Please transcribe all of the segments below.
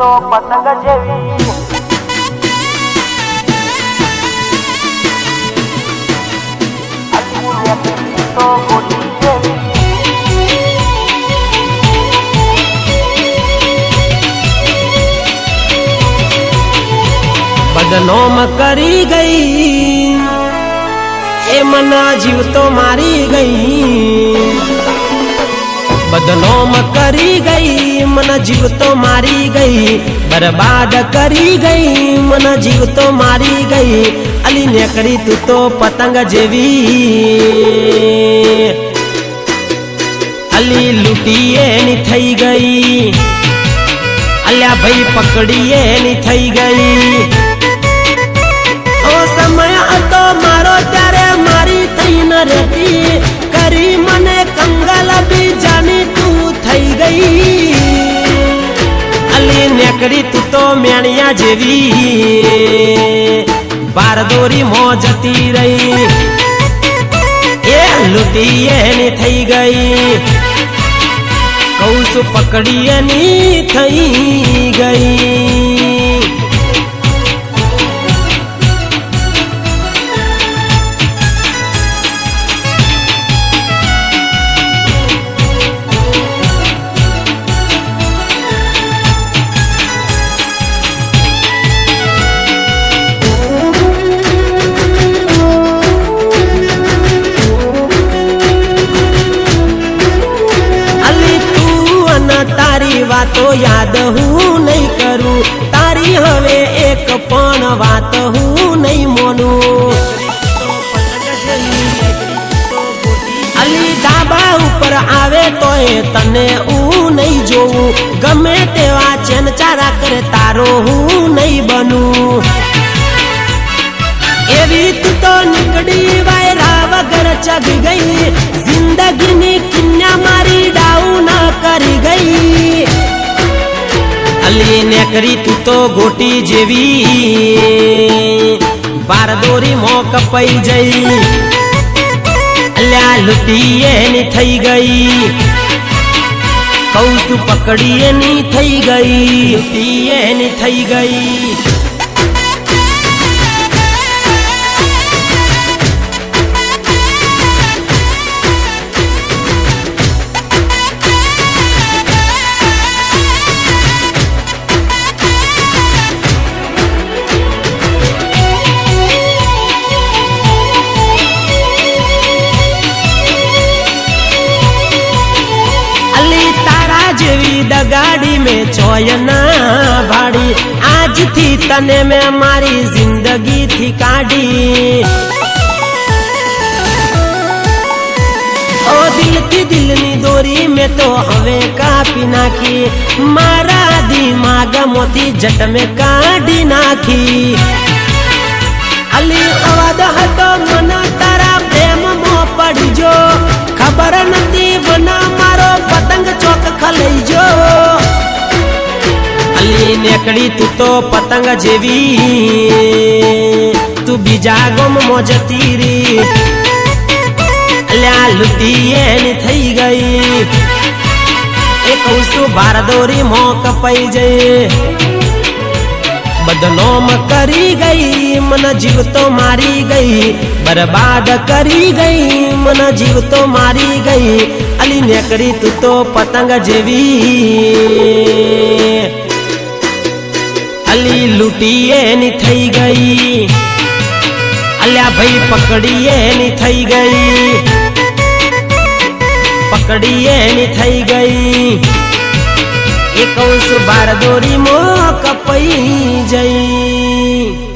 તો પતંગ જેવી તો ગોટી જેવી બદનામ કરી ગઈ એ મના જીવ તો મારી ગઈ બદનામ કરી ગઈ મના જીવ તો મારી ગઈ બરબાદ કરી ગઈ મના જીવ તો મારી ગઈ અલી ને કરી તું તો પતંગ જેવી અલી લૂટીએ ની થઈ ગઈ અલ્યા ભાઈ પકડીએ ની થઈ ગઈ સમય હતો મારો ત્યારે મારી થઈ ન રહેતી કરી મને કંગાલ બીજાની તું થઈ ગઈ અલી નેકરી તું તો મેણિયા જેવી બારદોરી મો જતી રહી એ લૂટી એની થઈ ગઈ કૌશ પકડી એની થઈ ગઈ વાતો યાદ હું નહીં કરું તારી હવે એક પણ વાત હું નહીં મોનું અલી ધાબા ઉપર આવે તોય તને હું નહીં જોઉં ગમે તેવા ચેન ચારા કરે તારો હું નહીં બનું એવી તું તો નીકળી વાયરા વગર ચગી ગઈ જિંદગીની કિન્યા મારી ડાઉન કરી ગઈ અલી ને કરી તું તો ગોટી જેવી બારદોરી મો કપાઈ જઈ અલ્યા લૂટી એની થઈ ગઈ કૌશ પકડી એની થઈ ગઈ લૂટી એની થઈ ગઈ गाड़ी में चोयना भाड़ी आज थी तने में हमारी जिंदगी थी काढ़ी ओ दिल थी दिलनी दोरी में तो हवे कापी नाखी मारा दिमाग मोती जट में काढ़ी नाखी अली अवाद हतो मना तारा प्रेम मो पड़ी जो खबर नती बना मारो पतंग चौक खलई जो अली नेकड़ी तू तो पतंग जेवी तू बीजा गम मोजती री अल्या लुटी एनी थई गई एक उसु बारदोरी मो कपाई जई बदनाम करी गई मन जीव तो मारी गई बर्बाद करी गई मन जीव तो मारी गई अली ने करी तू तो पतंग जेवी अली लूटी एनी थई गई अल्या भाई पकड़ी एनी थई गई पकड़ी एनी थई गई एक बारदोरी मो कपाई जई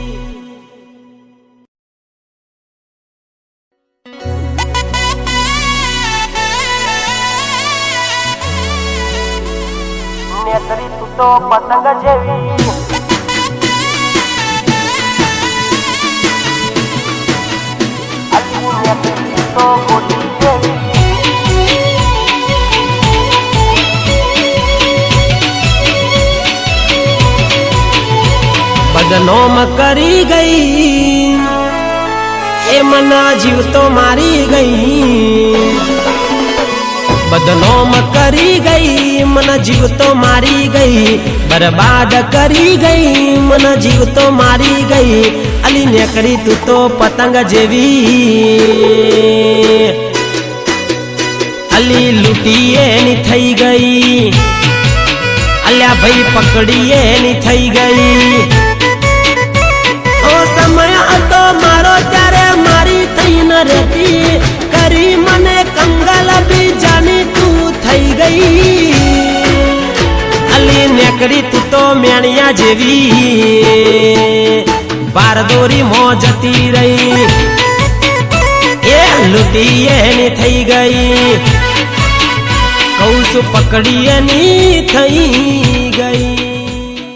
नेकरी तू तो पतंग जेवी अली नेकरी तू तो गोटी जेवी बदनाम करी गई ए मना जीव तो मारी गई बदनाम करी गई मन जीव तो मारी गई, बर्बाद करी गई मन जीव तो मारी गई। अली नेकरी तू तो पतंग जेवी, अली लूटीए नी थई गई, अल्या भाई पकड़ीए नी थई गई। ओ समय तो मारो त्यारे मारी थई न रहती, करी मने कंगाल भी जानी तू थई गई। अली नेकरी तू तो मेणिया जेवी, बार दोरी मोजती रही, ए लुटीए नी थई गई, कौसु पकड़िए नी थई